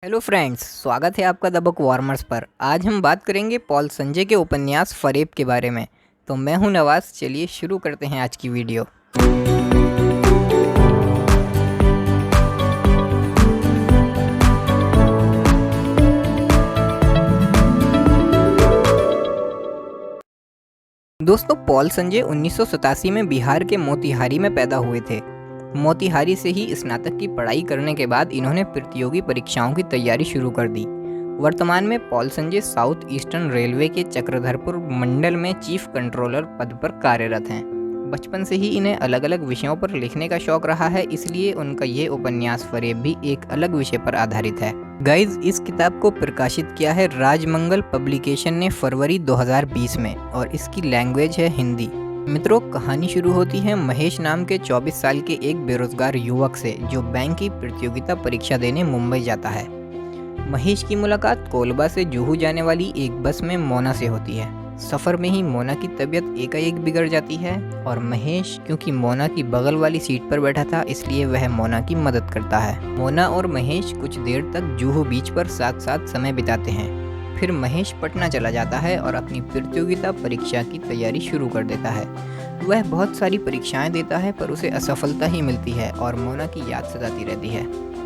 Hello friends, स्वागत है आपका द बुक वार्मर्स पर। आज हम बात करेंगे पॉल संजय के उपन्यास फरेब के बारे में। तो मैं हूं नवाज, चलिए शुरू करते हैं आज की वीडियो। दोस्तों, पॉल संजय 1987 में बिहार के मोतिहारी में पैदा हुए थे। मोतिहारी से ही स्नातक की पढ़ाई करने के बाद इन्होंने प्रतियोगी परीक्षाओं की तैयारी शुरू कर दी। वर्तमान में Paul Sanjay south eastern railway के चक्रधरपुर मंडल में चीफ कंट्रोलर पद पर कार्यरत हैं। बचपन से ही इन्हें अलग अलग विषयों पर लिखने का शौक रहा है, इसलिए उनका ये उपन्यास फरेब भी एक अलग विषय पर आधारित है। गाइज, इस किताब को प्रकाशित किया है राजमंगल पब्लिकेशन ने फरवरी 2020 में और इसकी लैंग्वेज है हिंदी। मित्रों, कहानी शुरू होती है महेश नाम के 24 साल के एक बेरोजगार युवक से, जो बैंक की प्रतियोगिता परीक्षा देने मुंबई जाता है। महेश की मुलाकात कोलबा से जुहू जाने वाली एक बस में मोना से होती है। सफर में ही मोना की तबीयत एकाएक बिगड़ जाती है और महेश, क्योंकि मोना की बगल वाली सीट पर बैठा था, इसलिए वह मोना की मदद करता है। मोना और महेश कुछ देर तक जुहू बीच पर साथ साथ समय बिताते हैं। फिर महेश पटना चला जाता है और अपनी प्रतियोगिता परीक्षा की तैयारी शुरू कर देता है। वह बहुत सारी परीक्षाएं देता है, पर उसे असफलता ही मिलती है और मोना की याद सताती रहती है।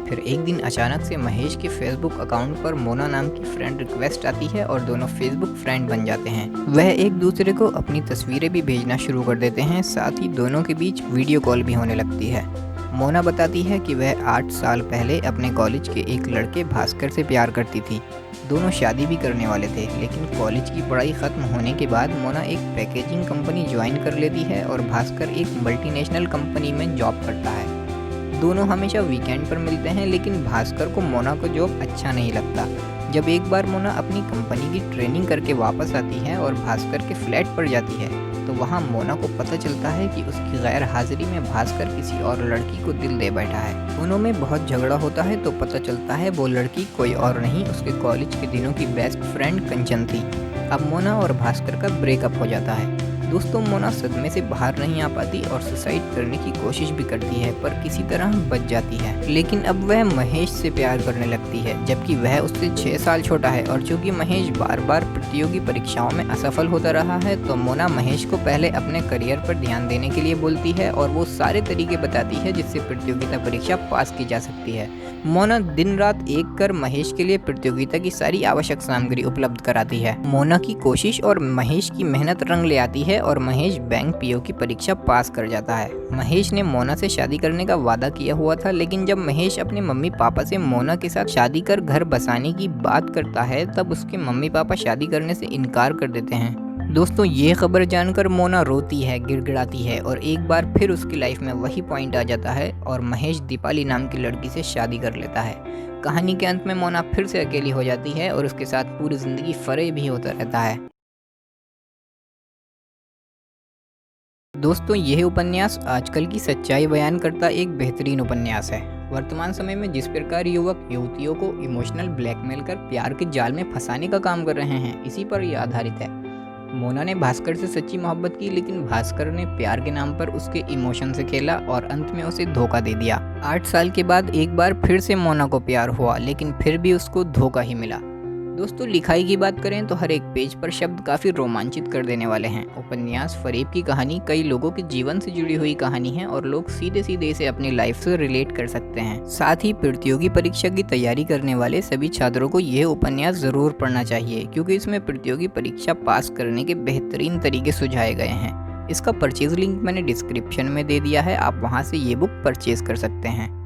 फिर एक दिन अचानक से महेश के फेसबुक अकाउंट पर मोना नाम की फ्रेंड रिक्वेस्ट आती है और दोनों फेसबुक फ्रेंड बन जाते हैं। वह एक दूसरे को अपनी तस्वीरें भी भेजना शुरू कर देते हैं, साथ ही दोनों के बीच वीडियो कॉल भी होने लगती है। मोना बताती है कि वह 8 साल पहले अपने कॉलेज के एक लड़के भास्कर से प्यार करती थी। दोनों शादी भी करने वाले थे, लेकिन कॉलेज की पढ़ाई खत्म होने के बाद मोना एक पैकेजिंग कंपनी ज्वाइन कर लेती है और भास्कर एक मल्टीनेशनल कंपनी में जॉब करता है। दोनों हमेशा वीकेंड पर मिलते हैं, लेकिन भास्कर को मोना का जॉब अच्छा नहीं लगता। जब एक बार मोना अपनी कंपनी की ट्रेनिंग करके वापस आती है और भास्कर के फ्लैट पर जाती है, तो वहाँ मोना को पता चलता है कि उसकी गैर हाजिरी में भास्कर किसी और लड़की को दिल दे बैठा है। दोनों में बहुत झगड़ा होता है, तो पता चलता है वो लड़की कोई और नहीं, उसके कॉलेज के दिनों की बेस्ट फ्रेंड कंचन थी। अब मोना और भास्कर का ब्रेकअप हो जाता है। दोस्तों, मोना सदमे से बाहर नहीं आ पाती और सुसाइड करने की कोशिश भी करती है, पर किसी तरह बच जाती है। लेकिन अब वह महेश से प्यार करने लगती है, जबकि वह उससे 6 साल छोटा है। और चूंकि महेश बार बार प्रतियोगी परीक्षाओं में असफल होता रहा है, तो मोना महेश को पहले अपने करियर पर ध्यान देने के लिए बोलती है और वो सारे तरीके बताती है जिससे प्रतियोगिता परीक्षा पास की जा सकती है। मोना दिन रात एक कर महेश के लिए प्रतियोगिता की सारी आवश्यक सामग्री उपलब्ध कराती है। मोना की कोशिश और महेश की मेहनत रंग ले आती है और महेश बैंक पीओ की परीक्षा पास कर जाता है। महेश ने मोना से शादी करने का वादा किया हुआ था, लेकिन जब महेश अपने मम्मी पापा से मोना के साथ शादी कर घर बसाने की बात करता है, तब उसके मम्मी पापा शादी करने से इनकार कर देते हैं। दोस्तों, ये खबर जानकर मोना रोती है, गिड़गिड़ाती है और एक बार फिर उसकी लाइफ में वही पॉइंट आ जाता है और महेश दीपाली नाम की लड़की से शादी कर लेता है। कहानी के अंत में मोना फिर से अकेली हो जाती है और उसके साथ पूरी जिंदगी फरेब भी होता रहता है। दोस्तों, यह उपन्यास आजकल की सच्चाई बयान करता एक बेहतरीन उपन्यास है। वर्तमान समय में जिस प्रकार युवक युवतियों को इमोशनल ब्लैकमेल कर प्यार के जाल में फंसाने का काम कर रहे हैं, इसी पर यह आधारित है। मोना ने भास्कर से सच्ची मोहब्बत की, लेकिन भास्कर ने प्यार के नाम पर उसके इमोशन से खेला और अंत में उसे धोखा दे दिया। 8 साल के बाद एक बार फिर से मोना को प्यार हुआ, लेकिन फिर भी उसको धोखा ही मिला। दोस्तों, लिखाई की बात करें तो हर एक पेज पर शब्द काफ़ी रोमांचित कर देने वाले हैं। उपन्यास फरेब की कहानी कई लोगों के जीवन से जुड़ी हुई कहानी है और लोग सीधे सीधे इसे अपनी लाइफ से रिलेट कर सकते हैं। साथ ही प्रतियोगी परीक्षा की तैयारी करने वाले सभी छात्रों को यह उपन्यास ज़रूर पढ़ना चाहिए, क्योंकि इसमें प्रतियोगी परीक्षा पास करने के बेहतरीन तरीके सुझाए गए हैं। इसका परचेज लिंक मैंने डिस्क्रिप्शन में दे दिया है, आप वहाँ से ये बुक परचेज कर सकते हैं।